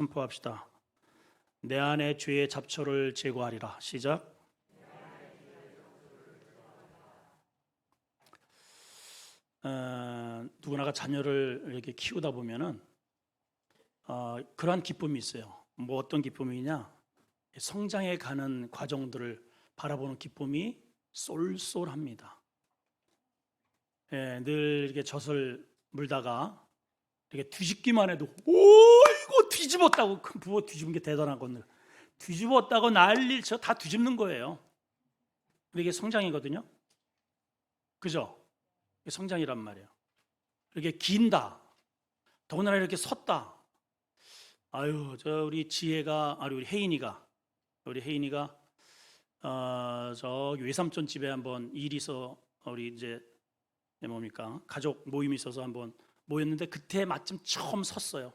선포합시다. 내 안에 죄의 잡초를 제거하리라. 시작. 누구나가 자녀를 이렇게 키우다 보면은 그러한 기쁨이 있어요. 뭐 어떤 기쁨이냐? 성장해 가는 과정들을 바라보는 기쁨이 쏠쏠합니다. 늘 이렇게 젖을 물다가 이렇게 뒤집기만 해도 오이고 뒤집었다고, 큰 부어 뒤집은 게 대단한 건데 뒤집었다고 난리 쳐 다 뒤집는 거예요. 이게 성장이거든요. 그죠? 이게 성장이란 말이에요. 이렇게 긴다. 더군다나 이렇게 섰다. 아유, 우리 지혜가, 우리 혜인이가 저기 외삼촌 집에 한번 일이 있어, 우리 이제 뭡니까, 가족 모임이 있어서 한번 모였는데 그때 마침 처음 섰어요.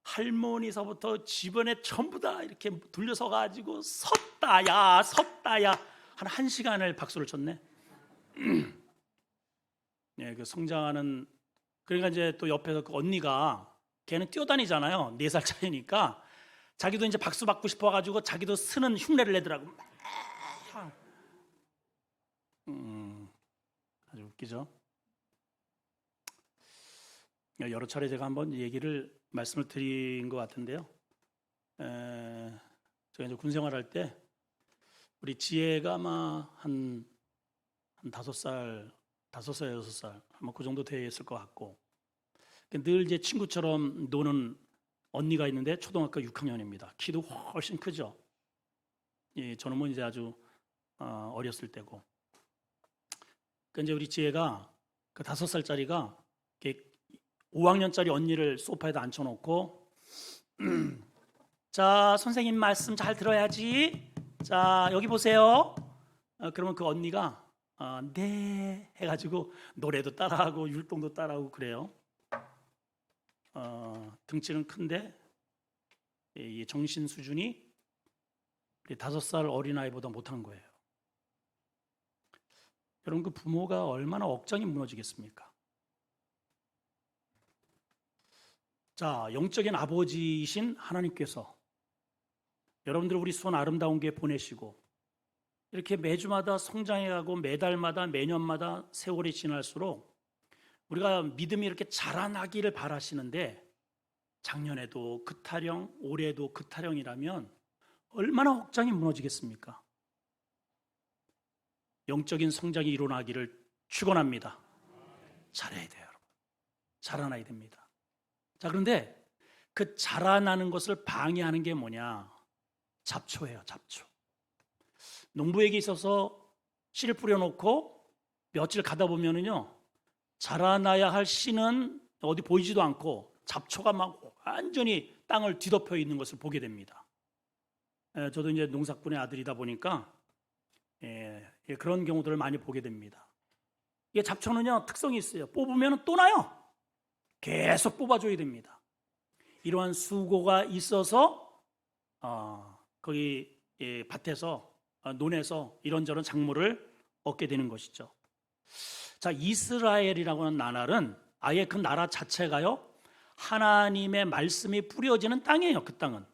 할머니서부터 집안에 전부 다 이렇게 둘러서 가지고 섰다야 한 1시간을 박수를 쳤네. 네, 그 성장하는, 그러니까 이제 또 옆에서 그 언니가, 걔는 뛰어다니잖아요. 4살 차이니까 자기도 이제 박수 받고 싶어 가지고 자기도 쓰는 흉내를 내더라고. 아주 웃기죠. 여러 차례 제가 한번 말씀을 드린 것 같은데요. 제가 이제 군 생활할 때 우리 지혜가 아마 한 5살, 6살 아마 그 정도 되었을 것 같고, 늘 이제 친구처럼 노는 언니가 있는데 초등학교 6학년입니다. 키도 훨씬 크죠. 예, 저는 뭐 이제 아주 어렸을 때고. 이제 우리 지혜가 그 5살짜리가 5학년짜리 언니를 소파에다 앉혀놓고 자, 선생님 말씀 잘 들어야지. 자, 여기 보세요. 그러면 그 언니가 네 해가지고 노래도 따라하고 율동도 따라하고 그래요. 등치는 큰데 이 정신 수준이 5살 어린아이보다 못한 거예요. 여러분, 그 부모가 얼마나 억장이 무너지겠습니까? 자, 영적인 아버지이신 하나님께서 여러분들 우리 손 아름다운 게 보내시고 이렇게 매주마다 성장해가고 매달마다 매년마다 세월이 지날수록 우리가 믿음이 이렇게 자라나기를 바라시는데, 작년에도 그 타령, 올해도 그 타령이라면 얼마나 억장이 무너지겠습니까? 영적인 성장이 일어나기를 축원합니다. 잘해야 돼요, 여러분. 자라나야 됩니다. 자, 그런데 그 자라나는 것을 방해하는 게 뭐냐? 잡초예요, 잡초. 농부에게 있어서 씨를 뿌려놓고 며칠 가다 보면은요, 자라나야 할 씨는 어디 보이지도 않고 잡초가 막 완전히 땅을 뒤덮여 있는 것을 보게 됩니다. 저도 이제 농사꾼의 아들이다 보니까 그런 경우들을 많이 보게 됩니다. 이게 잡초는요, 특성이 있어요. 뽑으면 또 나요. 계속 뽑아줘야 됩니다. 이러한 수고가 있어서 거기 밭에서, 논에서 이런저런 작물을 얻게 되는 것이죠. 자, 이스라엘이라고 하는 나라는 아예 그 나라 자체가요, 하나님의 말씀이 뿌려지는 땅이에요. 그 땅은.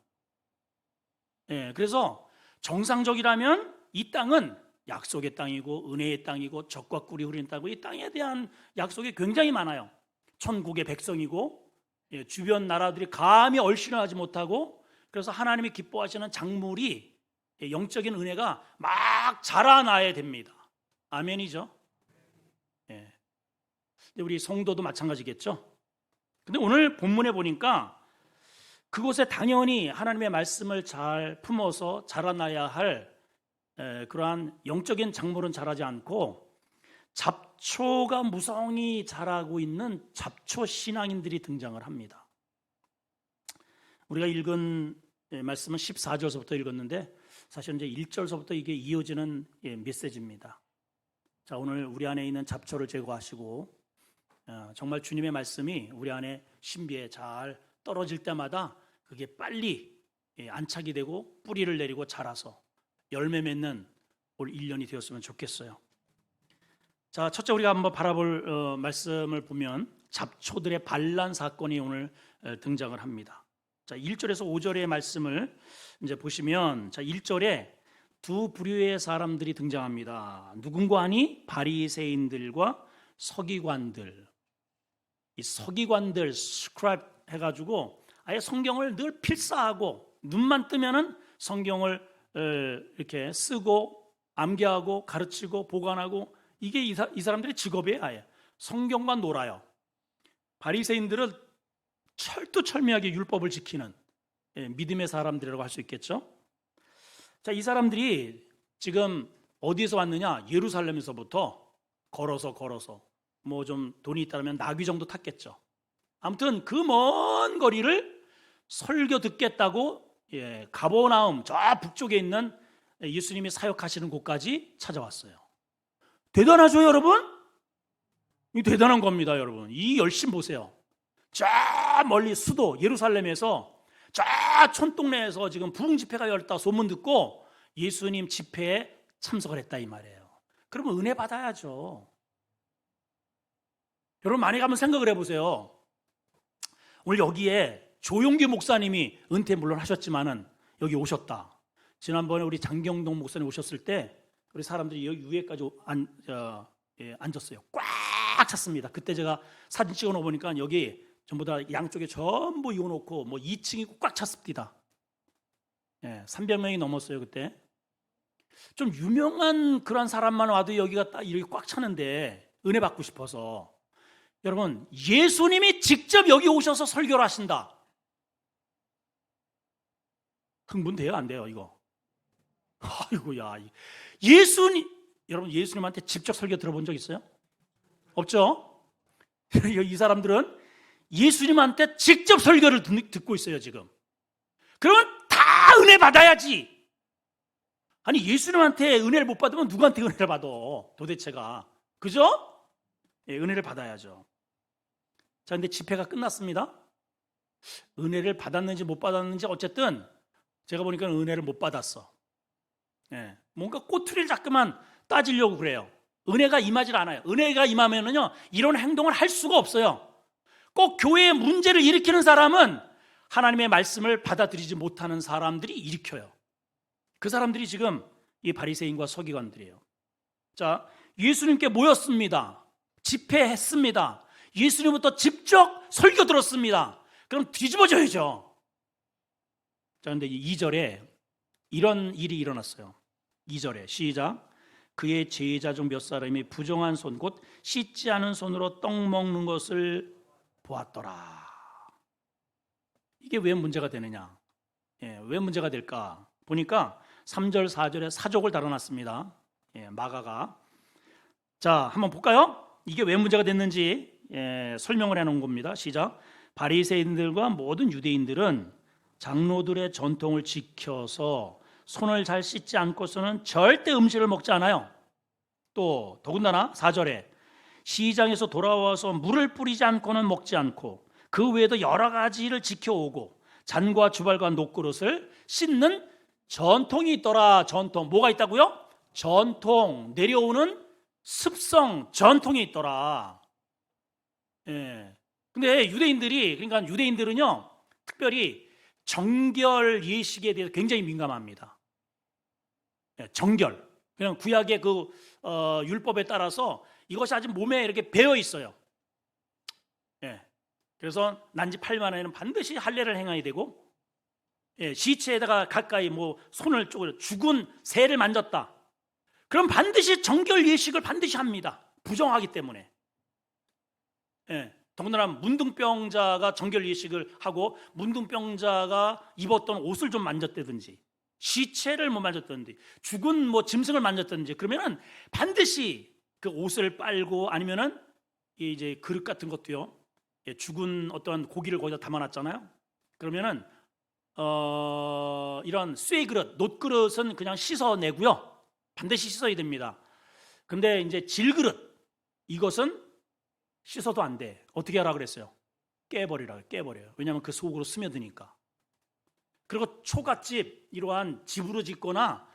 그래서 정상적이라면 이 땅은 약속의 땅이고 은혜의 땅이고 적과 꿀이 흐르는 땅이고, 이 땅에 대한 약속이 굉장히 많아요. 천국의 백성이고, 주변 나라들이 감히 얼씬을 하지 못하고, 그래서 하나님이 기뻐하시는 작물이, 영적인 은혜가 막 자라나야 됩니다. 아멘이죠. 우리 성도도 마찬가지겠죠. 근데 오늘 본문에 보니까 그곳에 당연히 하나님의 말씀을 잘 품어서 자라나야 할 그러한 영적인 작물은 자라지 않고 잡초가 무성히 자라고 있는 잡초 신앙인들이 등장을 합니다. 우리가 읽은 말씀은 14절서부터 읽었는데 사실 이제 1절서부터 이게 이어지는 메시지입니다. 자, 오늘 우리 안에 있는 잡초를 제거하시고 정말 주님의 말씀이 우리 안에 신비에 잘 떨어질 때마다 그게 빨리 안착이 되고 뿌리를 내리고 자라서 열매 맺는 올 1년이 되었으면 좋겠어요. 자, 첫째 우리가 한번 바라볼 말씀을 보면 잡초들의 반란 사건이 오늘 등장을 합니다. 자, 1절에서 5절의 말씀을 이제 보시면, 자, 1절에 두 부류의 사람들이 등장합니다. 누군가 하니 바리새인들과 서기관들. 이 서기관들 스크라이브 해가지고 아예 성경을 늘 필사하고 눈만 뜨면은 성경을 이렇게 쓰고 암기하고 가르치고 보관하고, 이게 이 사람들의 직업이에요. 아예 성경만 놀아요. 바리새인들은 철두철미하게 율법을 지키는 믿음의 사람들이라고 할 수 있겠죠. 자, 이 사람들이 지금 어디에서 왔느냐? 예루살렘에서부터 걸어서 뭐 좀 돈이 있다면 나귀 정도 탔겠죠. 아무튼 그 먼 거리를 설교 듣겠다고 가버나움 저 북쪽에 있는 예수님이 사역하시는 곳까지 찾아왔어요. 대단하죠, 여러분? 이 대단한 겁니다, 여러분. 이 열심 보세요. 저 멀리 수도 예루살렘에서 저 촌동네에서 지금 부흥 집회가 열렸다 소문 듣고 예수님 집회에 참석을 했다 이 말이에요. 그러면 은혜 받아야죠. 여러분, 만약에 한번 생각을 해보세요. 오늘 여기에 조용기 목사님이 은퇴 물론 하셨지만은 여기 오셨다. 지난번에 우리 장경동 목사님 오셨을 때 우리 사람들이 여기 위에까지 앉았어요. 꽉 찼습니다. 그때 제가 사진 찍어 놓으니까 여기 전부 다 양쪽에 전부 이어놓고 뭐 2층이 꽉 찼습니다. 300명이 넘었어요 그때. 좀 유명한 그런 사람만 와도 여기가 딱 이렇게 꽉 차는데 은혜 받고 싶어서. 여러분, 예수님이 직접 여기 오셔서 설교를 하신다. 흥분돼요, 안 돼요, 이거? 아이고야. 여러분, 예수님한테 직접 설교 들어본 적 있어요? 없죠? 이 사람들은 예수님한테 직접 설교를 듣고 있어요, 지금. 그러면 다 은혜 받아야지. 아니, 예수님한테 은혜를 못 받으면 누구한테 은혜를 받아? 도대체가. 그죠? 은혜를 받아야죠. 자, 근데 집회가 끝났습니다. 은혜를 받았는지 못 받았는지 어쨌든 제가 보니까 은혜를 못 받았어. 뭔가 꼬투리를 자꾸만 따지려고 그래요. 은혜가 임하질 않아요. 은혜가 임하면은요, 이런 행동을 할 수가 없어요. 꼭 교회에 문제를 일으키는 사람은 하나님의 말씀을 받아들이지 못하는 사람들이 일으켜요. 그 사람들이 지금 이 바리새인과 서기관들이에요. 자, 예수님께 모였습니다. 집회했습니다. 예수님부터 직접 설교 들었습니다. 그럼 뒤집어져야죠. 자, 근데 2절에 이런 일이 일어났어요. 2절에 시작. 그의 제자 중 몇 사람이 부정한 손, 곧 씻지 않은 손으로 떡 먹는 것을 보았더라. 이게 왜 문제가 되느냐? 왜 문제가 될까? 보니까 3절, 4절에 사족을 달아놨습니다. 마가가. 자, 한번 볼까요? 이게 왜 문제가 됐는지 설명을 해놓은 겁니다. 시작. 바리새인들과 모든 유대인들은 장로들의 전통을 지켜서 손을 잘 씻지 않고서는 절대 음식을 먹지 않아요. 또 더군다나 4절에 시장에서 돌아와서 물을 뿌리지 않고는 먹지 않고 그 외에도 여러 가지를 지켜오고 잔과 주발과 녹그릇을 씻는 전통이 있더라. 전통. 뭐가 있다고요? 전통. 내려오는 습성, 전통이 있더라. 근데 그러니까 유대인들은요, 특별히 정결 예식에 대해서 굉장히 민감합니다. 정결. 그냥 구약의 그 율법에 따라서 이것이 아직 몸에 이렇게 배어 있어요. 그래서 난지 8만에는 반드시 할례를 행해야 되고, 시체에다가 가까이 뭐 손을 쪼그려 죽은 새를 만졌다. 그럼 반드시 정결 예식을 반드시 합니다. 부정하기 때문에. 더군다나 문둥병자가 정결 예식을 하고 문둥병자가 입었던 옷을 좀 만졌다든지 시체를 뭐 만졌다든지 죽은 뭐 짐승을 만졌다든지 그러면은 반드시 그 옷을 빨고 아니면은 이제 그릇 같은 것도요. 죽은 어떤 고기를 거기다 담아놨잖아요. 그러면은 이런 쇠 그릇, 놋 그릇은 그냥 씻어내고요. 반드시 씻어야 됩니다. 근데 이제 질그릇 이것은 씻어도 안 돼. 어떻게 하라 그랬어요? 깨버려요. 왜냐하면 그 속으로 스며드니까. 그리고 초가집 이러한 집으로 짓거나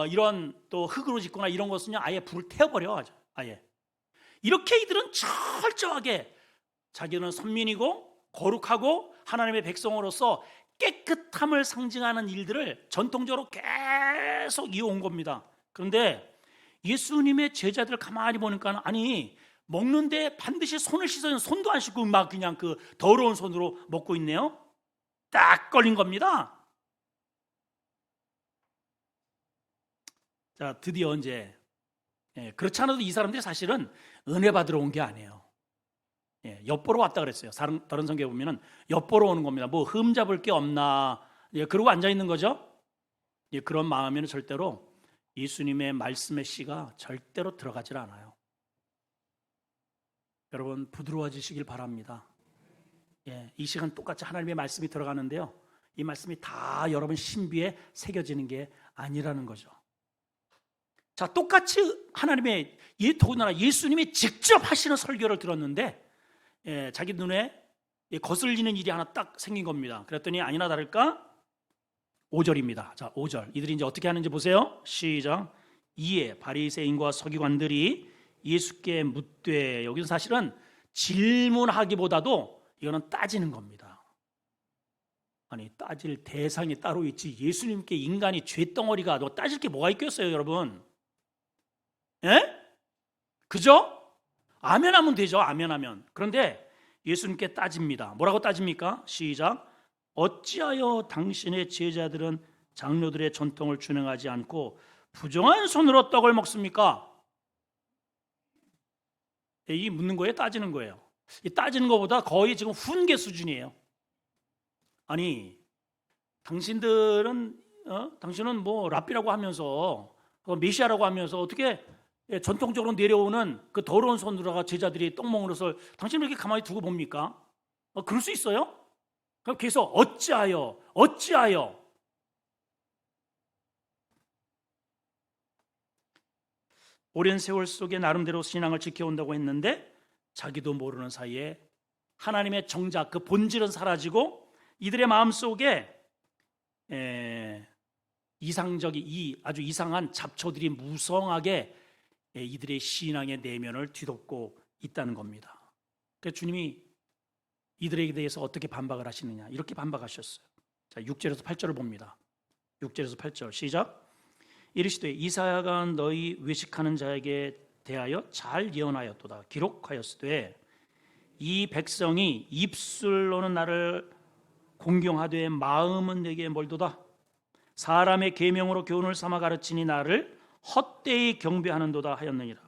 이런 또 흙으로 짓거나 이런 것은요 아예 불을 태워버려. 아예 이렇게 이들은 철저하게 자기는 선민이고 거룩하고 하나님의 백성으로서 깨끗함을 상징하는 일들을 전통적으로 계속 이어온 겁니다. 그런데 예수님의 제자들 가만히 보니까 아니 먹는데 반드시 손을 씻어야 손도 안 씻고 막 그냥 그 더러운 손으로 먹고 있네요. 딱 걸린 겁니다. 자, 드디어 이제 그렇지 않아도 이 사람들이 사실은 은혜 받으러 온 게 아니에요. 엿보러 왔다 그랬어요. 다른 성경에 보면은 엿보러 오는 겁니다. 뭐 흠잡을 게 없나 그러고 앉아 있는 거죠. 그런 마음에는 절대로 예수님의 말씀의 씨가 절대로 들어가질 않아요. 여러분 부드러워지시길 바랍니다. 이 시간 똑같이 하나님의 말씀이 들어가는데요, 이 말씀이 다 여러분 신비에 새겨지는 게 아니라는 거죠. 자, 똑같이 하나님의 더군다나 예수님이 직접 하시는 설교를 들었는데 자기 눈에 거슬리는 일이 하나 딱 생긴 겁니다. 그랬더니 아니나 다를까 5절입니다. 자, 5절 이들이 이제 어떻게 하는지 보세요. 시작. 이에 바리새인과 서기관들이 예수께 묻되, 여기서 사실은 질문하기보다도 이거는 따지는 겁니다. 아니 따질 대상이 따로 있지 예수님께 인간이 죄덩어리가 너 따질 게 뭐가 있겠어요 여러분? 그죠? 아멘하면 되죠. 아멘하면. 그런데 예수님께 따집니다. 뭐라고 따집니까? 시작. 어찌하여 당신의 제자들은 장로들의 전통을 준행하지 않고 부정한 손으로 떡을 먹습니까? 이 묻는 거예요? 따지는 거예요? 이 따지는 것보다 거의 지금 훈계 수준이에요. 아니 당신은 뭐 랍비라고 하면서 메시아라고 하면서 어떻게 전통적으로 내려오는 그 더러운 손으로가 제자들이 떡 먹는 것을 당신은 이렇게 가만히 두고 봅니까? 그럴 수 있어요? 그럼 계속 어찌하여 오랜 세월 속에 나름대로 신앙을 지켜온다고 했는데 자기도 모르는 사이에 하나님의 정작 그 본질은 사라지고 이들의 마음속에 아주 이상한 잡초들이 무성하게 이들의 신앙의 내면을 뒤덮고 있다는 겁니다. 그래서 주님이 이들에게 대해서 어떻게 반박을 하시느냐, 이렇게 반박하셨어요. 자, 6절에서 8절을 봅니다. 6절에서 8절 시작. 이르시되 이사야가 너희 외식하는 자에게 대하여 잘 예언하였도다. 기록하였으되 이 백성이 입술로는 나를 공경하되 마음은 내게 멀도다. 사람의 계명으로 교훈을 삼아 가르치니 나를 헛되이 경배하는도다 하였느니라.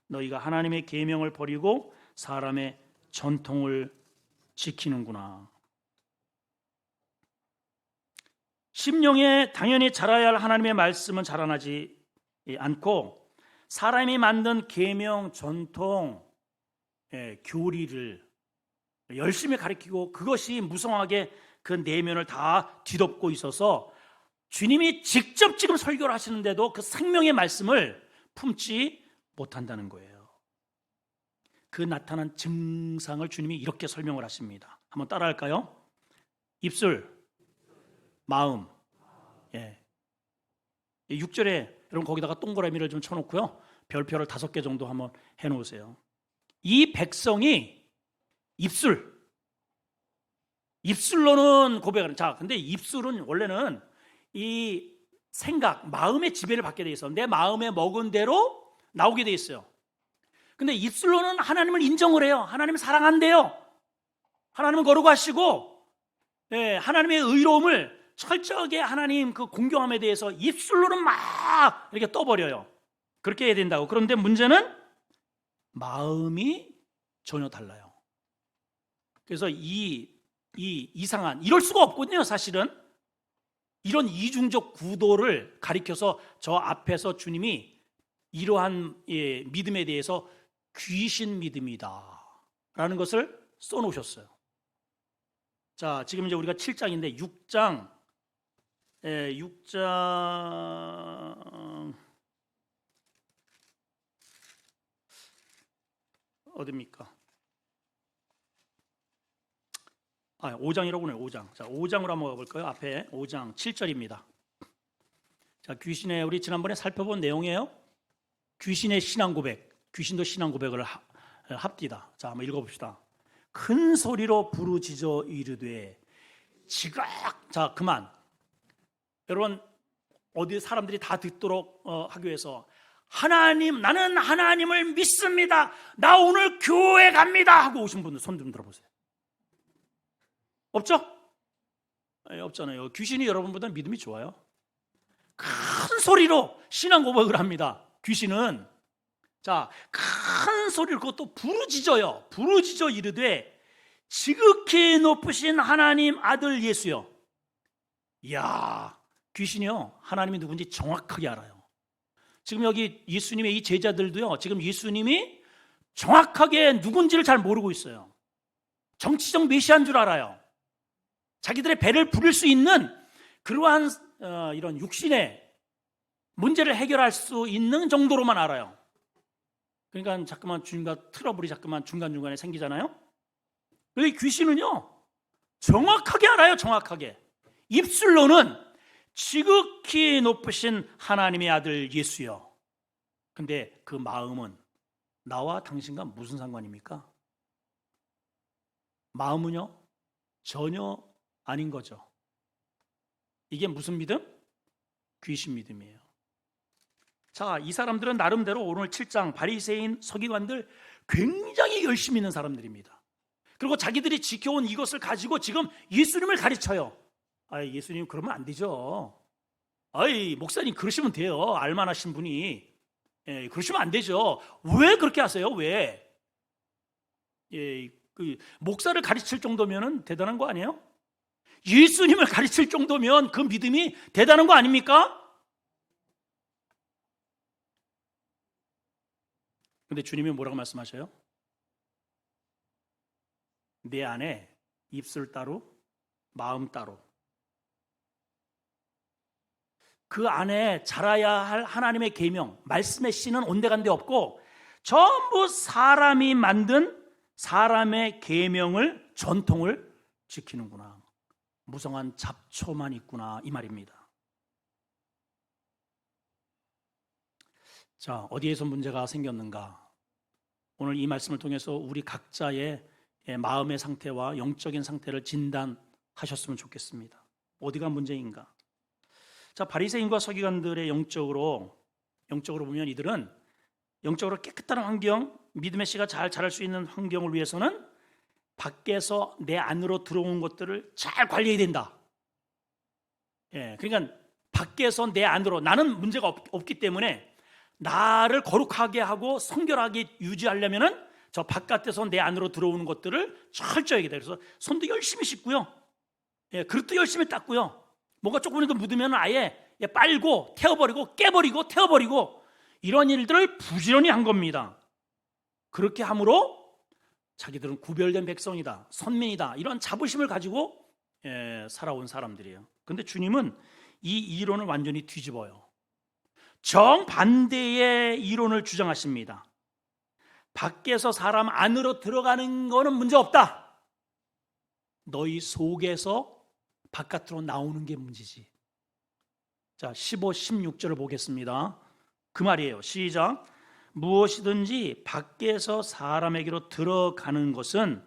너희가 하나님의 계명을 버리고 사람의 전통을 지키는구나. 심령에 당연히 자라야 할 하나님의 말씀은 자라나지 않고 사람이 만든 계명, 전통, 교리를 열심히 가르치고 그것이 무성하게 그 내면을 다 뒤덮고 있어서 주님이 직접 지금 설교를 하시는데도 그 생명의 말씀을 품지 못한다는 거예요. 그 나타난 증상을 주님이 이렇게 설명을 하십니다. 한번 따라할까요? 입술, 마음. 6절에 여러분 거기다가 동그라미를 좀 쳐놓고요, 별표를 5개 정도 한번 해놓으세요. 이 백성이 입술로는 고백하는. 자, 근데 입술은 원래는 이 생각, 마음의 지배를 받게 돼 있어. 내 마음에 먹은 대로 나오게 돼 있어요. 근데 입술로는 하나님을 인정을 해요. 하나님을 사랑한대요. 하나님은 거룩하시고 하나님의 의로움을 철저하게 하나님 그 공경함에 대해서 입술로는 막 이렇게 떠버려요. 그렇게 해야 된다고. 그런데 문제는 마음이 전혀 달라요. 그래서 이상한, 이럴 수가 없거든요. 사실은 이런 이중적 구도를 가리켜서 저 앞에서 주님이 이러한 믿음에 대해서 귀신 믿음이다 라는 것을 써놓으셨어요. 자, 지금 이제 우리가 7장인데 6장 어딥니까? 5장이라고 하네요. 5장. 자, 5장으로 한번 가볼까요? 앞에 5장 7절입니다. 자, 귀신의, 우리 지난번에 살펴본 내용이에요. 귀신의 신앙 고백, 귀신도 신앙 고백을 합디다. 자, 한번 읽어봅시다. 큰 소리로 부르짖어 이르되 지각. 자, 그만. 여러분, 어디 사람들이 다 듣도록 하기 위해서 하나님, 나는 하나님을 믿습니다. 나 오늘 교회 갑니다. 하고 오신 분들 손 좀 들어보세요. 없죠? 없잖아요. 귀신이 여러분보다 믿음이 좋아요. 큰 소리로 신앙 고백을 합니다. 귀신은. 자, 큰 소리로 그것도 부르짖어요. 부르짖어 이르되 지극히 높으신 하나님 아들 예수여. 이야, 귀신이요, 하나님이 누군지 정확하게 알아요. 지금 여기 예수님의 이 제자들도요, 지금 예수님이 정확하게 누군지를 잘 모르고 있어요. 정치적 메시아인 줄 알아요. 자기들의 배를 부릴 수 있는 그러한 이런 육신의 문제를 해결할 수 있는 정도로만 알아요. 그러니까 자꾸만 주님과 트러블이 자꾸만 중간중간에 생기잖아요. 이 귀신은요, 정확하게 알아요. 정확하게. 입술로는 지극히 높으신 하나님의 아들 예수여. 근데 그 마음은 나와 당신과 무슨 상관입니까? 마음은요, 전혀 아닌 거죠. 이게 무슨 믿음? 귀신 믿음이에요. 자, 이 사람들은 나름대로 오늘 7장 바리새인 서기관들 굉장히 열심히 있는 사람들입니다. 그리고 자기들이 지켜온 이것을 가지고 지금 예수님을 가르쳐요. 예수님 그러면 안 되죠. 목사님 그러시면 돼요. 알만하신 분이. 그러시면 안 되죠. 왜 그렇게 하세요? 왜? 그 목사를 가르칠 정도면 대단한 거 아니에요? 예수님을 가르칠 정도면 그 믿음이 대단한 거 아닙니까? 근데 주님이 뭐라고 말씀하셔요? 내 안에 입술 따로 마음 따로, 그 안에 자라야 할 하나님의 계명, 말씀의 씨는 온데간데 없고 전부 사람이 만든 사람의 계명을, 전통을 지키는구나. 무성한 잡초만 있구나, 이 말입니다. 자, 어디에서 문제가 생겼는가? 오늘 이 말씀을 통해서 우리 각자의 마음의 상태와 영적인 상태를 진단하셨으면 좋겠습니다. 어디가 문제인가? 자, 바리새인과 서기관들의 영적으로 보면 이들은 영적으로 깨끗한 환경, 믿음의 씨가 잘 자랄 수 있는 환경을 위해서는 밖에서 내 안으로 들어온 것들을 잘 관리해야 된다. 그러니까 밖에서 내 안으로, 나는 문제가 없기 때문에 나를 거룩하게 하고 성결하게 유지하려면은 저 바깥에서 내 안으로 들어오는 것들을 철저하게 해야 돼요. 그래서 손도 열심히 씻고요, 그릇도 열심히 닦고요, 뭐가 조금이라도 묻으면 아예 빨고 태워버리고 깨버리고 태워버리고, 이런 일들을 부지런히 한 겁니다. 그렇게 함으로 자기들은 구별된 백성이다, 선민이다, 이런 자부심을 가지고 살아온 사람들이에요. 그런데 주님은 이 이론을 완전히 뒤집어요. 정반대의 이론을 주장하십니다. 밖에서 사람 안으로 들어가는 거는 문제 없다. 너희 속에서 바깥으로 나오는 게 문제지. 자, 15, 16절을 보겠습니다. 그 말이에요. 시작. 무엇이든지 밖에서 사람에게로 들어가는 것은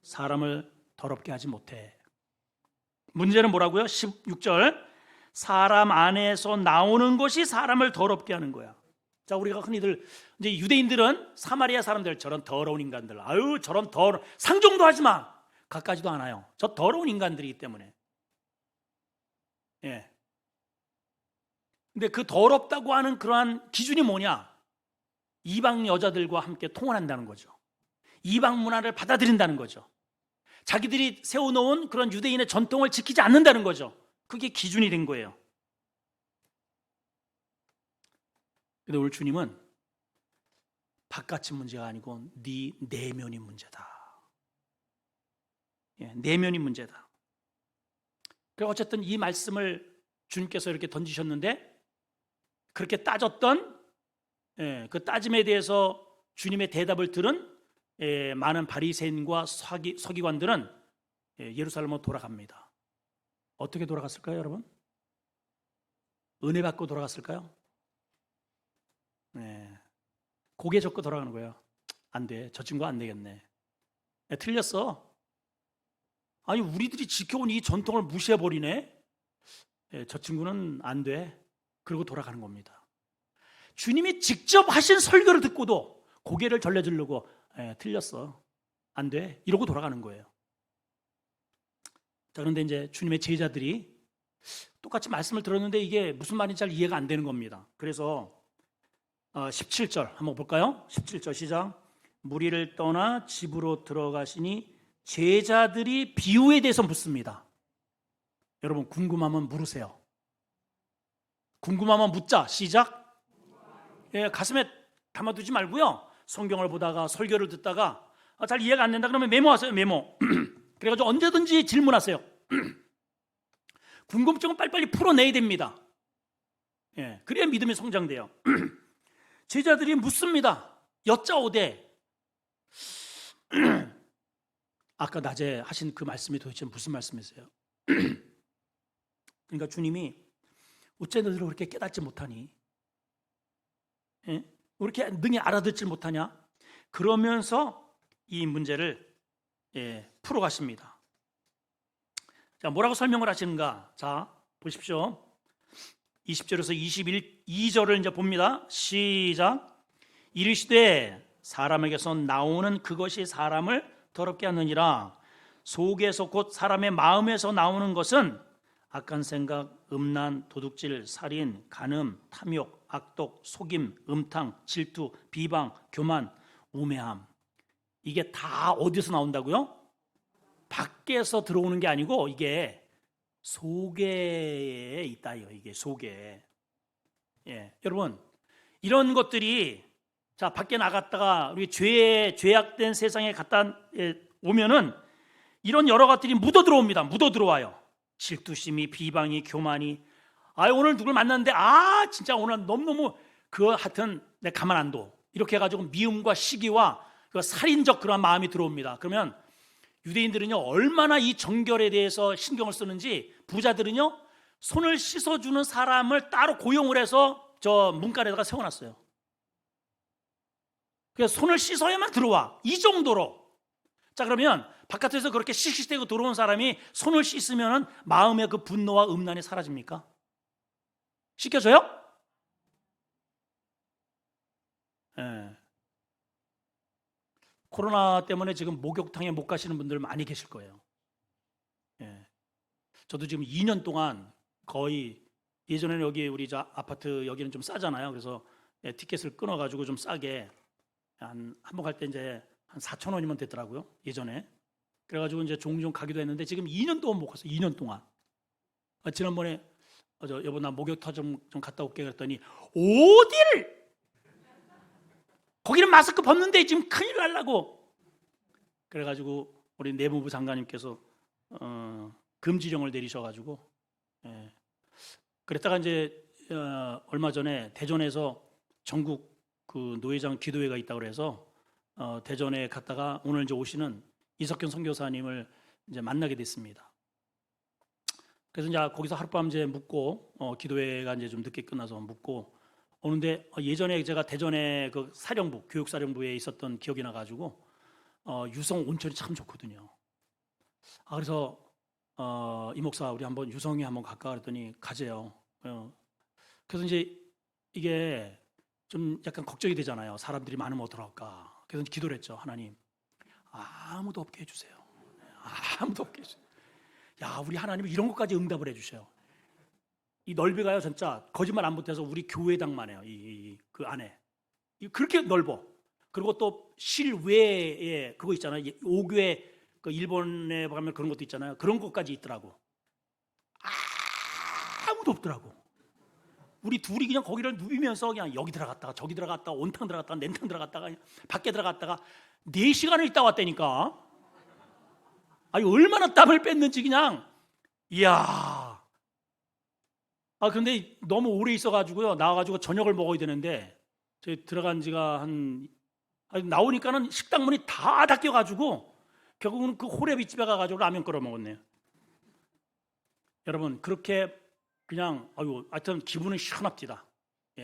사람을 더럽게 하지 못해. 문제는 뭐라고요? 16절. 사람 안에서 나오는 것이 사람을 더럽게 하는 거야. 자, 우리가 흔히들 이제 유대인들은 사마리아 사람들, 저런 더러운 인간들, 저런 상종도 하지 마, 가까지도 않아요. 저 더러운 인간들이기 때문에. 근데 그 더럽다고 하는 그러한 기준이 뭐냐? 이방 여자들과 함께 통혼한다는 거죠. 이방 문화를 받아들인다는 거죠. 자기들이 세워놓은 그런 유대인의 전통을 지키지 않는다는 거죠. 그게 기준이 된 거예요. 근데 오늘 주님은 바깥이 문제가 아니고 네 내면이 문제다. 내면이 문제다. 그래서 어쨌든 이 말씀을 주님께서 이렇게 던지셨는데, 그렇게 따졌던 그 따짐에 대해서 주님의 대답을 들은 많은 바리새인과 서기관들은 예루살렘으로 돌아갑니다. 어떻게 돌아갔을까요, 여러분? 은혜 받고 돌아갔을까요? 고개 젓고 돌아가는 거예요. 안 돼, 저 친구 안 되겠네. 틀렸어. 아니 우리들이 지켜온 이 전통을 무시해버리네. 저 친구는 안 돼. 그러고 돌아가는 겁니다. 주님이 직접 하신 설교를 듣고도 고개를 절레절르고 틀렸어. 안 돼. 이러고 돌아가는 거예요. 자, 그런데 이제 주님의 제자들이 똑같이 말씀을 들었는데 이게 무슨 말인지 잘 이해가 안 되는 겁니다. 그래서 17절 한번 볼까요? 17절 시작. 무리를 떠나 집으로 들어가시니 제자들이 비유에 대해서 묻습니다. 여러분 궁금하면 물으세요. 궁금하면 묻자. 시작. 가슴에 담아두지 말고요. 성경을 보다가 설교를 듣다가 잘 이해가 안 된다 그러면 메모하세요. 메모. 그래가지고 언제든지 질문하세요. 궁금증은 빨리빨리 풀어내야 됩니다. 그래야 믿음이 성장돼요. 제자들이 묻습니다. 여짜오되 아까 낮에 하신 그 말씀이 도대체 무슨 말씀이세요? 그러니까 주님이 어째 너희를 그렇게 깨닫지 못하니? 왜 이렇게 능히 알아듣지 못하냐? 그러면서 이 문제를 풀어가십니다. 자, 뭐라고 설명을 하시는가? 자, 보십시오. 20절에서 22절을 이제 봅니다. 시작. 이르시되 사람에게서 나오는 그것이 사람을 더럽게 하느니라. 속에서 곧 사람의 마음에서 나오는 것은 악한 생각, 음란, 도둑질, 살인, 간음, 탐욕, 악독, 속임, 음탕, 질투, 비방, 교만, 우매함. 이게 다 어디서 나온다고요? 밖에서 들어오는 게 아니고 이게 속에 있다요. 이게 속에. 여러분 이런 것들이 자 밖에 나갔다가 우리 죄악된 세상에 갔다 오면은 이런 여러 것들이 묻어 들어옵니다. 묻어 들어와요. 질투심이, 비방이, 교만이. 오늘 누굴 만났는데 진짜 오늘 너무너무 하여튼 내가 가만 안 둬. 이렇게 해가지고 미움과 시기와 그 살인적 그런 마음이 들어옵니다. 그러면 유대인들은요 얼마나 이 정결에 대해서 신경을 쓰는지 부자들은요 손을 씻어주는 사람을 따로 고용을 해서 저 문간에다가 세워놨어요. 그래서 손을 씻어야만 들어와. 이 정도로. 자, 그러면 바깥에서 그렇게 씩씩대고 들어온 사람이 손을 씻으면 마음의 그 분노와 음란이 사라집니까? 씻겨져요? 코로나 때문에 지금 목욕탕에 못 가시는 분들 많이 계실 거예요. 저도 지금 2년 동안 거의 예전에는 여기 우리 저 아파트 여기는 좀 싸잖아요. 그래서 티켓을 끊어가지고 좀 싸게 한번 갈 때 이제 한 4,000원이면 됐더라고요. 예전에. 그래가지고 이제 종종 가기도 했는데 지금 2년 동안 못 갔어요. 2년 동안. 지난번에 여보 나 목욕탕 좀 갔다 올게 그랬더니 어디를? 거기는 마스크 벗는데 지금 큰일 날라고. 그래가지고 우리 내무부 장관님께서 금지령을 내리셔가지고 그랬다가 이제 얼마 전에 대전에서 전국 그 노회장 기도회가 있다고 그래서 대전에 갔다가 오늘 이제 오시는 이석현 선교사님을 이제 만나게 됐습니다. 그래서 이제 거기서 하룻밤 이제 묵고 기도회가 이제 좀 늦게 끝나서 묵고 오는데 예전에 제가 대전에 그 사령부 교육사령부에 있었던 기억이 나가지고 유성 온천이 참 좋거든요. 그래서 이 목사 우리 한번 유성에 한번 갈까 그랬더니 가재요. 그래서 이제 이게 좀 약간 걱정이 되잖아요. 사람들이 많으면 어떡할까. 그래서 기도를 했죠. 하나님 아무도 없게 해주세요. 아무도 없게 해주세요. 야 우리 하나님이 이런 것까지 응답을 해주셔요. 이 넓이가요 진짜 거짓말 안 못해서 우리 교회당만 해요. 그 안에 그렇게 넓어. 그리고 또 실외에 그거 있잖아요. 5교회 그 일본에 가면 그런 것도 있잖아요. 그런 것까지 있더라고. 아무도 없더라고. 우리 둘이 그냥 거기를 누비면서 그냥 여기 들어갔다가 저기 들어갔다가 온탕 들어갔다가 냉탕 들어갔다가 밖에 들어갔다가 4시간을 있다 왔다니까. 아니 얼마나 땀을 뺐는지 그냥. 이야. 근데 너무 오래 있어가지고요 나와가지고 저녁을 먹어야 되는데 저희 들어간 지가 나오니까는 식당 문이 다 닫혀가지고 결국은 그 호레비 집에 가가지고 라면 끓여 먹었네요. 여러분 그렇게 그냥 하여튼 기분은 시원합니다.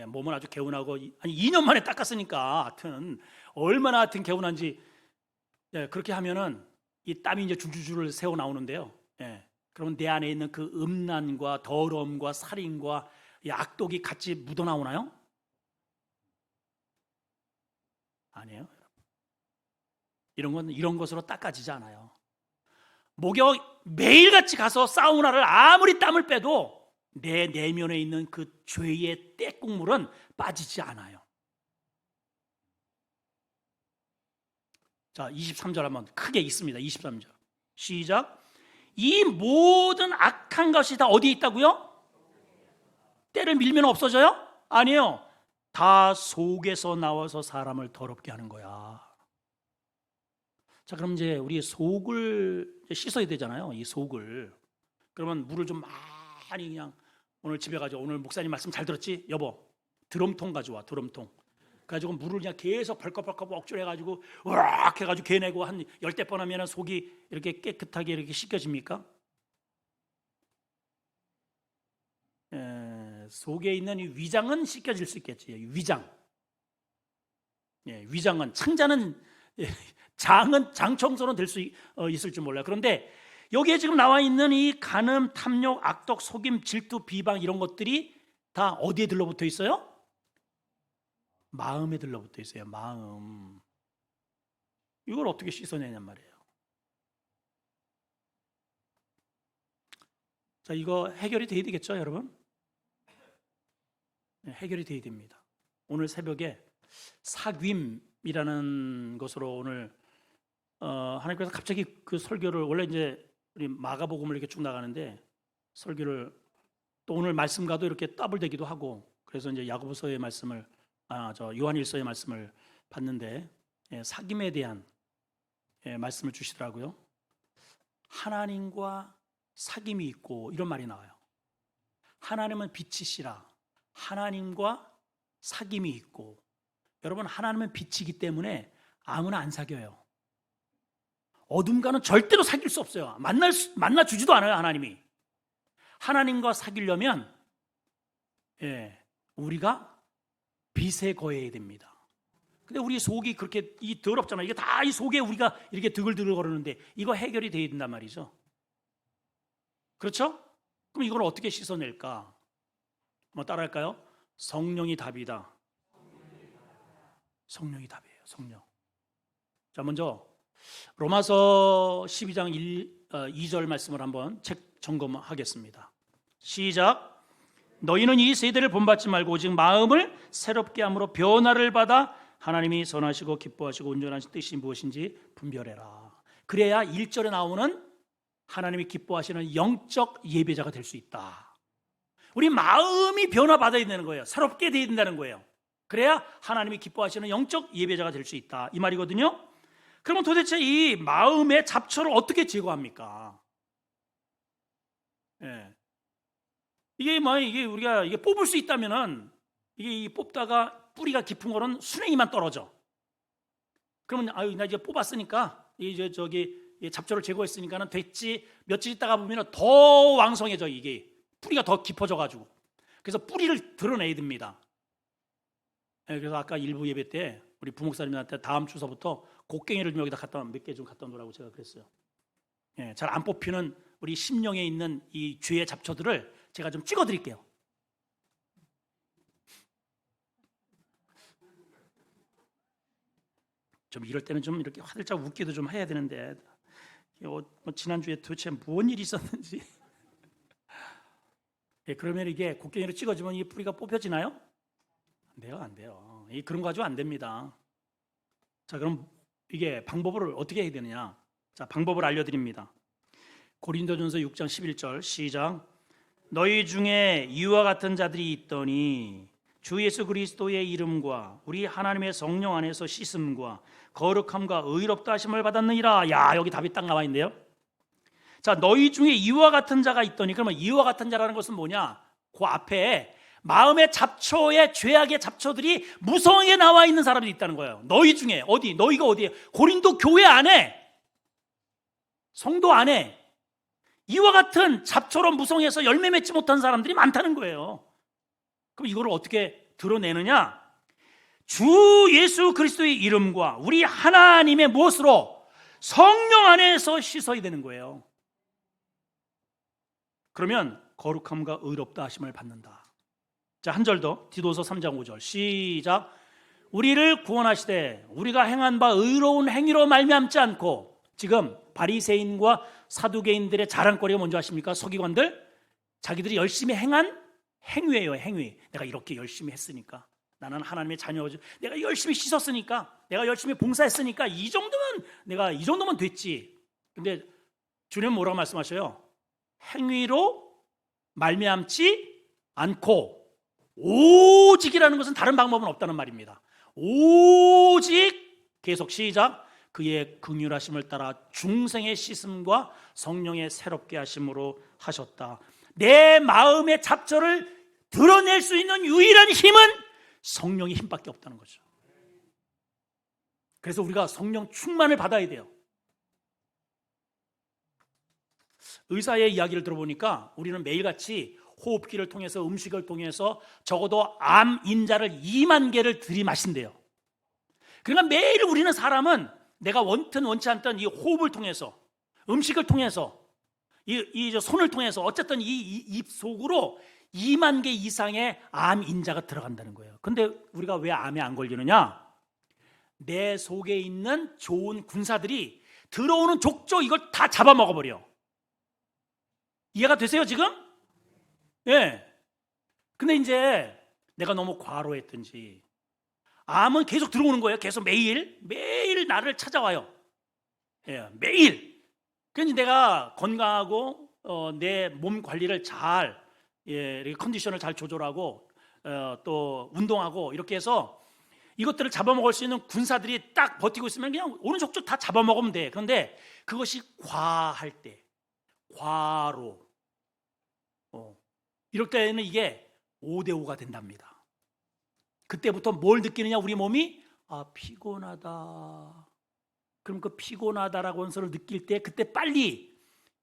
몸은 아주 개운하고 2년 만에 닦았으니까 하여튼 얼마나 하여튼 개운한지 그렇게 하면은 이 땀이 이제 줄줄줄 새어 나오는데요. 예. 그러면 내 안에 있는 그 음란과 더러움과 살인과 이 악독이 같이 묻어 나오나요? 아니에요. 이런 것으로 닦아지지 않아요. 목욕 매일같이 가서 사우나를 아무리 땀을 빼도 내 내면에 있는 그 죄의 때국물은 빠지지 않아요. 자, 23절 한번 크게 읽습니다. 23절 시작. 이 모든 악한 것이 다 어디에 있다고요? 때를 밀면 없어져요? 아니에요. 다 속에서 나와서 사람을 더럽게 하는 거야. 자, 그럼 이제 우리 속을 씻어야 되잖아요. 이 속을. 그러면 물을 좀 많이 그냥 오늘 집에 가져. 오늘 목사님 말씀 잘 들었지? 여보, 드럼통 가져와. 드럼통. 그래가지고 물을 그냥 계속 벌컥벌컥 억지로 해가지고 으악 해가지고 개내고 한 10대 번 하면 속이 이렇게 깨끗하게 이렇게 씻겨집니까? 속에 있는 이 위장은 씻겨질 수 있겠지. 위장. 위장은 창자는 장 청소는 될 수 있을지 몰라요. 그런데 여기에 지금 나와 있는 이 간음, 탐욕, 악독, 속임, 질투, 비방 이런 것들이 다 어디에 들러붙어 있어요? 마음에 들러붙어 있어요. 마음. 이걸 어떻게 씻어내냔 말이에요. 자, 이거 해결이 돼야 되겠죠, 여러분? 해결이 돼야 됩니다. 오늘 새벽에 사귐이라는 것으로 오늘 하나님께서 갑자기 그 설교를 원래 이제 우리 마가복음을 이렇게 쭉 나가는데 설교를 또 오늘 말씀과도 이렇게 더블되기도 하고 그래서 이제 야고보서의 말씀을 요한일서의 말씀을 봤는데 사귐에 대한 말씀을 주시더라고요. 하나님과 사귐이 있고 이런 말이 나와요. 하나님은 빛이시라. 하나님과 사귐이 있고 여러분 하나님은 빛이기 때문에 아무나 안 사귀어요. 어둠과는 절대로 사귈 수 없어요. 만나 주지도 않아요. 하나님이. 하나님과 사귀려면 우리가 빛에 거해야 됩니다. 근데 우리 속이 그렇게 더럽잖아요. 이게 다 이 속에 우리가 이렇게 드글드글 거리는데 이거 해결이 돼야 된단 말이죠. 그렇죠? 그럼 이걸 어떻게 씻어낼까? 뭐 따라할까요? 성령이 답이다. 성령이 답이에요. 성령. 자, 먼저 로마서 12장 2절 말씀을 한번 책 점검하겠습니다. 시작. 너희는 이 세대를 본받지 말고 오직 마음을 새롭게 함으로 변화를 받아 하나님이 선하시고 기뻐하시고 온전하신 뜻이 무엇인지 분별해라. 그래야 1절에 나오는 하나님이 기뻐하시는 영적 예배자가 될 수 있다. 우리 마음이 변화받아야 되는 거예요. 새롭게 되어야 된다는 거예요. 그래야 하나님이 기뻐하시는 영적 예배자가 될 수 있다. 이 말이거든요. 그러면 도대체 이 마음의 잡초를 어떻게 제거합니까? 이게 우리가 뽑을 수 있다면은 이게 뽑다가 뿌리가 깊은 거는 순행이만 떨어져. 그러면 나 이제 뽑았으니까 이제 잡초를 제거했으니까는 됐지. 며칠 있다가 보면 더 왕성해져. 이게 뿌리가 더 깊어져 가지고 그래서 뿌리를 드러내야 됩니다. 그래서 아까 일부 예배 때 우리 부목사님한테 다음 주서부터 곡괭이를 좀 여기다 몇 개 좀 갖다 놓으라고 제가 그랬어요. 잘 안 뽑히는 우리 심령에 있는 이 죄의 잡초들을 제가 좀 찍어 드릴게요. 좀 이럴 때는 좀 이렇게 화들짝 웃기도 좀 해야 되는데 지난주에 도대체 무슨 일이 있었는지 그러면 이게 곡괭이로 찍어주면 이 뿌리가 뽑혀지나요? 안 돼요. 그런 거 가지고 안 됩니다. 자, 그럼 이게 방법을 어떻게 해야 되느냐? 자, 방법을 알려드립니다. 고린도전서 6장 11절 시작. 너희 중에 이와 같은 자들이 있더니 주 예수 그리스도의 이름과 우리 하나님의 성령 안에서 씻음과 거룩함과 의롭다 하심을 받았느니라. 야, 여기 답이 딱 나와 있네요. 자, 너희 중에 이와 같은 자가 있더니 그러면 이와 같은 자라는 것은 뭐냐? 그 앞에 마음의 잡초의 죄악의 잡초들이 무성하게 나와 있는 사람이 있다는 거예요. 너희 중에 어디? 너희가 어디에? 고린도 교회 안에 성도 안에 이와 같은 잡초로 무성해서 열매 맺지 못한 사람들이 많다는 거예요. 그럼 이걸 어떻게 드러내느냐? 주 예수 그리스도의 이름과 우리 하나님의 무엇으로? 성령 안에서 씻어야 되는 거예요. 그러면 거룩함과 의롭다 하심을 받는다. 자, 한 절 더. 디도서 3장 5절 시작. 우리를 구원하시되 우리가 행한 바 의로운 행위로 말미암지 않고, 지금 바리새인과 사두개인들의 자랑거리가 뭔지 아십니까? 서기관들, 자기들이 열심히 행한 행위예요. 행위. 내가 이렇게 열심히 했으니까, 나는 하나님의 자녀죠. 내가 열심히 씻었으니까, 내가 열심히 봉사했으니까 이 정도면 됐지. 근데 주님은 뭐라고 말씀하셔요? 행위로 말미암지 않고, 오직이라는 것은 다른 방법은 없다는 말입니다. 오직, 계속 시작. 그의 긍휼하심을 따라 중생의 씻음과 성령의 새롭게 하심으로 하셨다. 내 마음의 잡초를 드러낼 수 있는 유일한 힘은 성령의 힘밖에 없다는 거죠. 그래서 우리가 성령 충만을 받아야 돼요. 의사의 이야기를 들어보니까 우리는 매일같이 호흡기를 통해서, 음식을 통해서 적어도 암 인자를 2만 개를 들이마신대요. 그러니까 매일 우리는, 사람은 내가 원튼 원치 않던 이 호흡을 통해서, 음식을 통해서, 이 손을 통해서, 어쨌든 이 입 속으로 2만 개 이상의 암 인자가 들어간다는 거예요. 근데 우리가 왜 암에 안 걸리느냐? 내 속에 있는 좋은 군사들이 들어오는 족족 이걸 다 잡아먹어버려. 이해가 되세요 지금? 예. 근데 이제 내가 너무 과로했든지, 암은 계속 들어오는 거예요. 계속 매일 나를 찾아와요. 예, 매일. 그래서 내가 건강하고 내 몸 관리를 잘, 이렇게 컨디션을 잘 조절하고 또 운동하고 이렇게 해서 이것들을 잡아먹을 수 있는 군사들이 딱 버티고 있으면 그냥 오는 족족 다 잡아먹으면 돼. 그런데 그것이 과할 때, 과로, 이럴 때는 이게 5대5가 된답니다. 그때부터 뭘 느끼느냐? 우리 몸이 피곤하다. 그럼 그 피곤하다라고 하는 소리를 느낄 때, 그때 빨리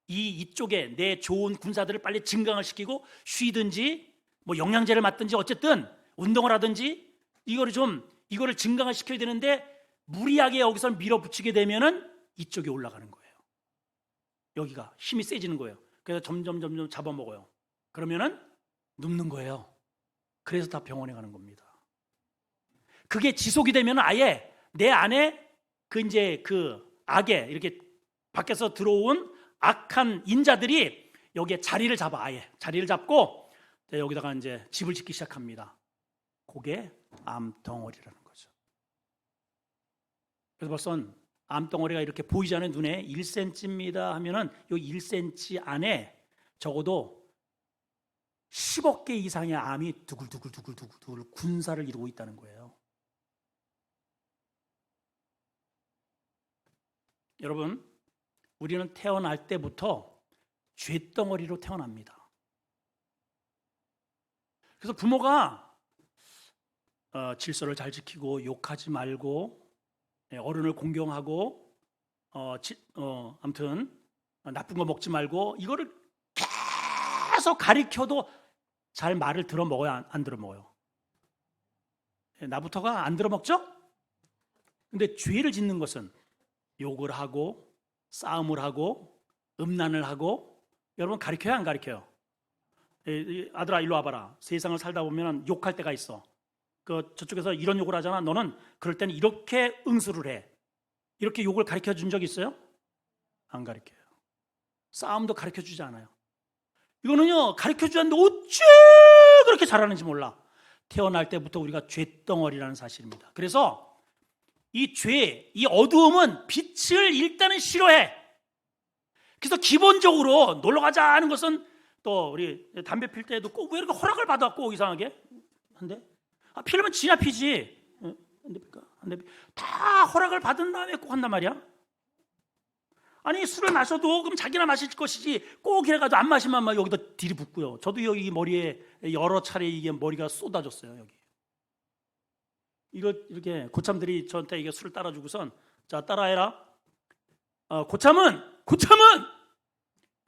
이쪽에 내 좋은 군사들을 빨리 증강을 시키고 쉬든지, 뭐 영양제를 맞든지, 어쨌든 운동을 하든지, 이거를 증강을 시켜야 되는데, 무리하게 여기서 밀어붙이게 되면은 이쪽에 올라가는 거예요. 여기가 힘이 세지는 거예요. 그래서 점점 잡아먹어요. 그러면은 눕는 거예요. 그래서 다 병원에 가는 겁니다. 그게 지속이 되면 아예 내 안에 그 악에, 이렇게 밖에서 들어온 악한 인자들이 여기에 자리를 잡아. 아예 자리를 잡고 여기다가 이제 집을 짓기 시작합니다. 그게 암덩어리라는 거죠. 그래서 벌써 암덩어리가 이렇게 보이잖아요. 눈에 1cm입니다 하면은 이 1cm 안에 적어도 10억 개 이상의 암이 두글두글 군사를 이루고 있다는 거예요. 여러분, 우리는 태어날 때부터 쇳덩어리로 태어납니다. 그래서 부모가 질서를 잘 지키고 욕하지 말고 어른을 공경하고 아무튼 나쁜 거 먹지 말고, 이거를 계속 가르쳐도 잘 말을 들어먹어요, 안 들어먹어요? 나부터가 안 들어먹죠? 근데 죄를 짓는 것은 욕을 하고 싸움을 하고 음란을 하고, 여러분 가르쳐요, 안 가르쳐요? 아들아 일로 와봐라. 세상을 살다 보면 욕할 때가 있어. 저쪽에서 이런 욕을 하잖아. 너는 그럴 때는 이렇게 응수를 해. 이렇게 욕을 가르쳐 준 적 있어요? 안 가르쳐요. 싸움도 가르쳐 주지 않아요. 이거는요, 가르쳐 주는데 어째 그렇게 잘하는지 몰라. 태어날 때부터 우리가 쇳덩어리라는 사실입니다. 그래서 이 죄, 이 어두움은 빛을 일단은 싫어해. 그래서 기본적으로 놀러 가자 하는 것은, 또 우리 담배 필 때도 꼭 왜 이렇게 허락을 받았고 이상하게 한데, 피려면 지나 피지. 안 됩니까? 안 됩니까? 다 허락을 받은 다음에 꼭 한단 말이야. 아니 술을 마셔도 그럼 자기나 마실 것이지, 꼭 이래가지고 안 마시면 막 여기다 들이붓고요. 저도 여기 머리에 여러 차례 이게 머리가 쏟아졌어요. 여기 이거 이렇게 고참들이 저한테 이게 술을 따라주고선, 자 따라해라. 고참은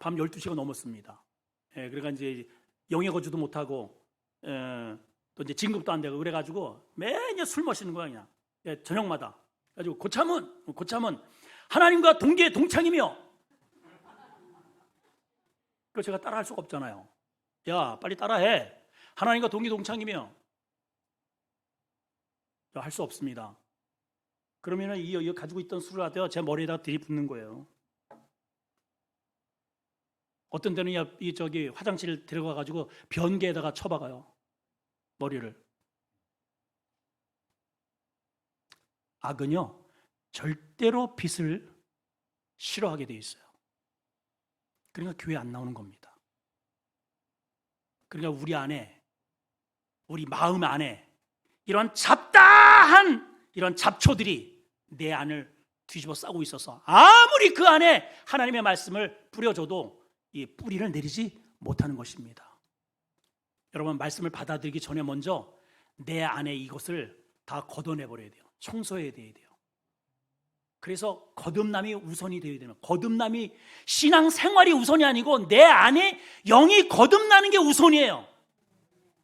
밤 12시가 넘었습니다. 그러니까 이제 영해 거주도 못하고 또 이제 진급도 안 되고 그래가지고 매년 술 마시는 거야 그냥. 저녁마다. 가지고 고참은 하나님과 동기에 동창이며. 그거 제가 따라할 수가 없잖아요. 야, 빨리 따라해. 하나님과 동기 동창이며. 할 수 없습니다. 그러면은 이 가지고 있던 술을 갖다가 제 머리에다 들이붓는 거예요. 어떤 때는 저기 화장실 들어가 가지고 변기에다가 쳐박아요. 머리를. 악은요, 절대로 빛을 싫어하게 돼 있어요. 그러니까 교회 안 나오는 겁니다. 그러니까 우리 안에, 우리 마음 안에 이런 잡다한 이런 잡초들이 내 안을 뒤집어 싸고 있어서 아무리 그 안에 하나님의 말씀을 뿌려줘도 이 뿌리를 내리지 못하는 것입니다. 여러분, 말씀을 받아들이기 전에 먼저 내 안에 이것을 다 걷어내버려야 돼요. 청소해야 돼요. 그래서 거듭남이 우선이 되어야 되는, 거듭남이 신앙생활이 우선이 아니고 내 안에 영이 거듭나는 게 우선이에요.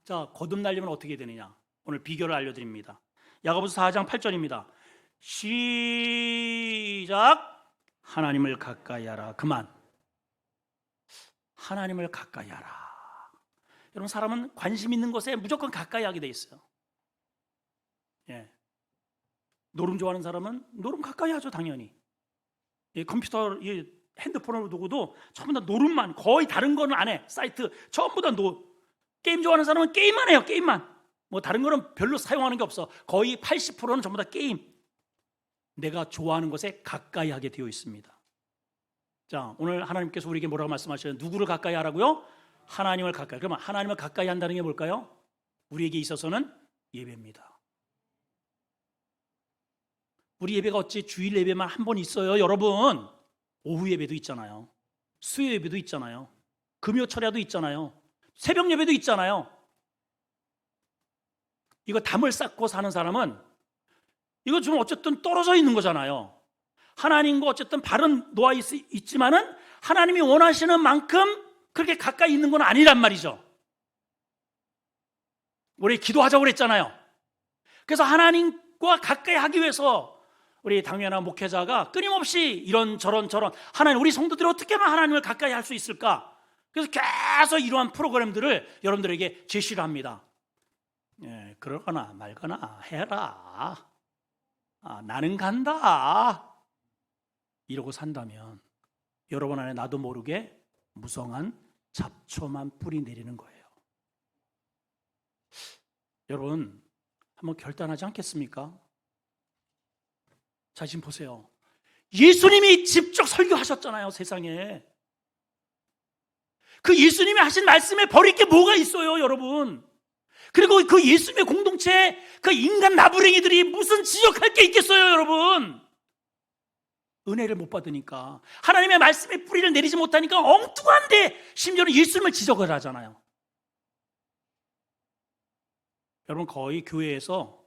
자, 거듭나려면 어떻게 되느냐? 오늘 비결을 알려드립니다. 야고보서 4장 8절입니다. 시작. 하나님을 가까이 하라. 그만. 하나님을 가까이 하라. 여러분, 사람은 관심 있는 것에 무조건 가까이 하게 돼 있어요. 예. 노름 좋아하는 사람은 노름 가까이 하죠, 당연히. 예, 컴퓨터, 핸드폰으로 두고도 전부 다 노름만, 거의 다른 거는 안 해. 사이트 전부 다 게임 좋아하는 사람은 게임만 해요, 게임만. 뭐 다른 거는 별로 사용하는 게 없어. 거의 80%는 전부 다 게임. 내가 좋아하는 것에 가까이 하게 되어 있습니다. 자, 오늘 하나님께서 우리에게 뭐라고 말씀하셔요? 누구를 가까이 하라고요? 하나님을 가까이. 그러면 하나님을 가까이 한다는 게 뭘까요? 우리에게 있어서는 예배입니다. 우리 예배가 어찌 주일 예배만 한 번 있어요, 여러분? 오후 예배도 있잖아요. 수요 예배도 있잖아요. 금요 철야도 있잖아요. 새벽 예배도 있잖아요. 이거 담을 쌓고 사는 사람은 이거 좀 어쨌든 떨어져 있는 거잖아요. 하나님과 어쨌든 발은 놓아 있지만은 하나님이 원하시는 만큼 그렇게 가까이 있는 건 아니란 말이죠. 우리 기도하자고 그랬잖아요. 그래서 하나님과 가까이 하기 위해서 우리 당회나 목회자가 끊임없이 이런저런 하나님, 우리 성도들이 어떻게 하면 하나님을 가까이 할 수 있을까? 그래서 계속 이러한 프로그램들을 여러분들에게 제시를 합니다. 예, 그러거나 말거나 해라. 나는 간다. 이러고 산다면 여러분 안에 나도 모르게 무성한 잡초만 뿌리 내리는 거예요. 여러분, 한번 결단하지 않겠습니까? 자, 지금 보세요. 예수님이 직접 설교하셨잖아요, 세상에. 그 예수님이 하신 말씀에 버릴 게 뭐가 있어요, 여러분? 그리고 그 예수님의 공동체에 그 인간 나부랭이들이 무슨 지적할 게 있겠어요, 여러분? 은혜를 못 받으니까, 하나님의 말씀에 뿌리를 내리지 못하니까 엉뚱한데 심지어는 예수님을 지적을 하잖아요. 여러분, 거의 교회에서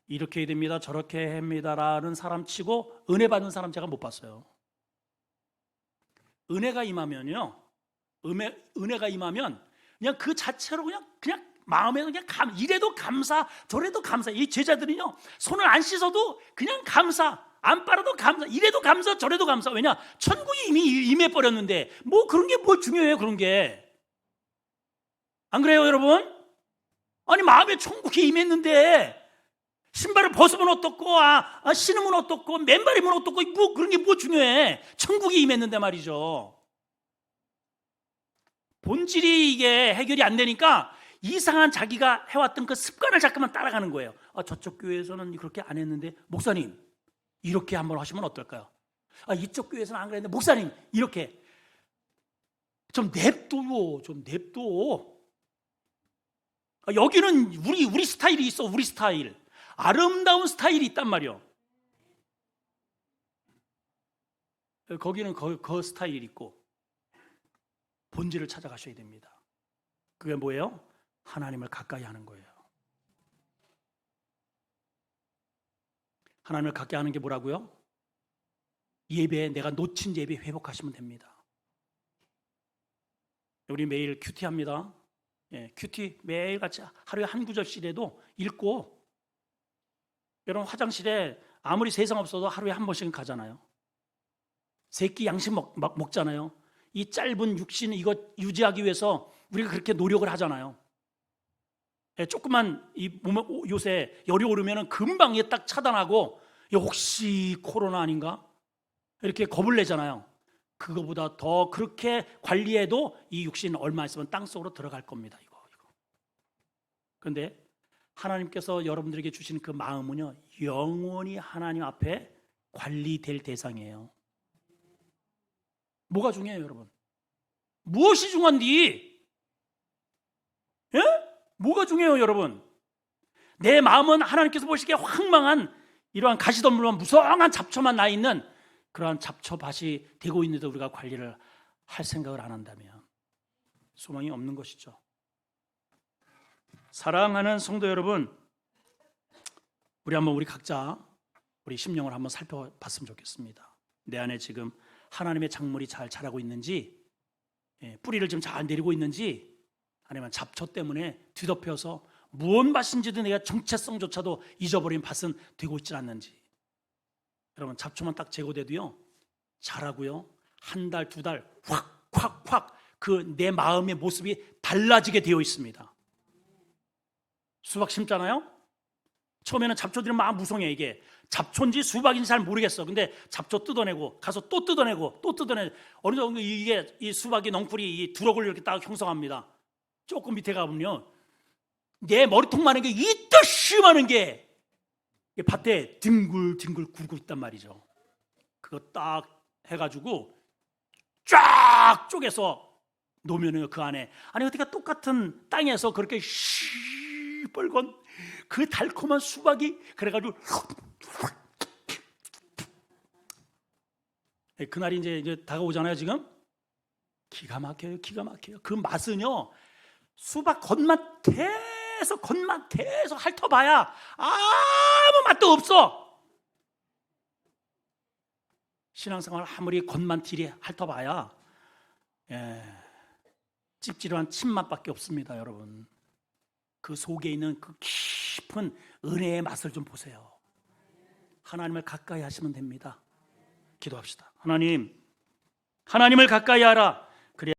이렇게 해야 됩니다, 저렇게 해야 합니다라는 사람 치고 은혜 받는 사람 제가 못 봤어요. 은혜가 임하면요, 은혜가 임하면 그냥 그 자체로 그냥 마음에 그냥 이래도 감사, 저래도 감사. 이 제자들은요, 손을 안 씻어도 그냥 감사, 안 빨아도 감사, 이래도 감사, 저래도 감사. 왜냐? 천국이 이미 임해버렸는데 뭐 그런 게 뭐 중요해요, 그런 게. 안 그래요, 여러분? 아니, 마음에 천국이 임했는데 신발을 벗으면 어떻고, 신으면 어떻고, 맨발이면 어떻고, 뭐 그런 게 뭐 중요해? 천국이 임했는데 말이죠. 본질이 이게 해결이 안 되니까 이상한 자기가 해왔던 그 습관을 자꾸만 따라가는 거예요. 저쪽 교회에서는 그렇게 안 했는데 목사님 이렇게 한번 하시면 어떨까요? 이쪽 교회에서는 안 그랬는데 목사님 이렇게. 좀 냅둬요, 좀 냅둬. 여기는 우리 스타일이 있어, 우리 스타일. 아름다운 스타일이 있단 말이요. 거기는 그 스타일이 있고 본질을 찾아가셔야 됩니다. 그게 뭐예요? 하나님을 가까이 하는 거예요. 하나님을 가까이 하는 게 뭐라고요? 예배, 내가 놓친 예배 회복하시면 됩니다. 우리 매일 큐티 합니다. 예, 큐티 매일같이 하루에 한 구절씩이라도 읽고, 여러분 화장실에 아무리 세상 없어도 하루에 한 번씩은 가잖아요. 새끼 양식 먹잖아요. 이 짧은 육신 이거 유지하기 위해서 우리가 그렇게 노력을 하잖아요. 조금만 이 몸에 요새 열이 오르면은 금방 딱 차단하고 혹시 코로나 아닌가 이렇게 겁을 내잖아요. 그거보다 더 그렇게 관리해도 이 육신 얼마 있으면 땅 속으로 들어갈 겁니다. 이거. 그런데 하나님께서 여러분들에게 주시는 그 마음은요, 영원히 하나님 앞에 관리될 대상이에요. 뭐가 중요해요, 여러분? 무엇이 중요한디? 예? 뭐가 중요해요, 여러분? 내 마음은 하나님께서 보시기에 황망한 이러한 가시덤불만 무성한 잡초만 나 있는 그러한 잡초밭이 되고 있는데 우리가 관리를 할 생각을 안 한다면 소망이 없는 것이죠. 사랑하는 성도 여러분, 우리 각자 우리 심령을 한번 살펴봤으면 좋겠습니다. 내 안에 지금 하나님의 작물이 잘 자라고 있는지, 뿌리를 지금 잘 내리고 있는지, 아니면 잡초 때문에 뒤덮여서 무엇 밭인지도 내가 정체성조차도 잊어버린 밭은 되고 있지 않는지. 여러분, 잡초만 딱 제거돼도요 자라고요, 한 달, 두 달 확 그 내 마음의 모습이 달라지게 되어 있습니다. 수박 심잖아요. 처음에는 잡초들은 막 무성해. 이게 잡초인지 수박인지 잘 모르겠어. 근데 잡초 뜯어내고 가서 또 뜯어내고 어느 정도 이게 이 수박이 넝쿨이 이 두럭을 이렇게 딱 형성합니다. 조금 밑에 가보면요, 내 머리통만한 게 이따시 많은 게 밭에 뒹굴뒹굴 굴고 있단 말이죠. 그거 딱 해가지고 쫙 쪼개서 놓으면은 그 안에, 아니 어떻게 똑같은 땅에서 그렇게 시뻘건 그 달콤한 수박이 그래가지고 그날이 이제 다가오잖아요. 지금 기가 막혀요. 그 맛은요, 수박 겉맛 계속 핥아봐야 아무 맛도 없어. 신앙생활 아무리 겉만 딜이 핥아봐야 찝찝한 침맛밖에 없습니다. 여러분, 그 속에 있는 그 깊은 은혜의 맛을 좀 보세요. 하나님을 가까이 하시면 됩니다. 기도합시다. 하나님을 가까이 하라.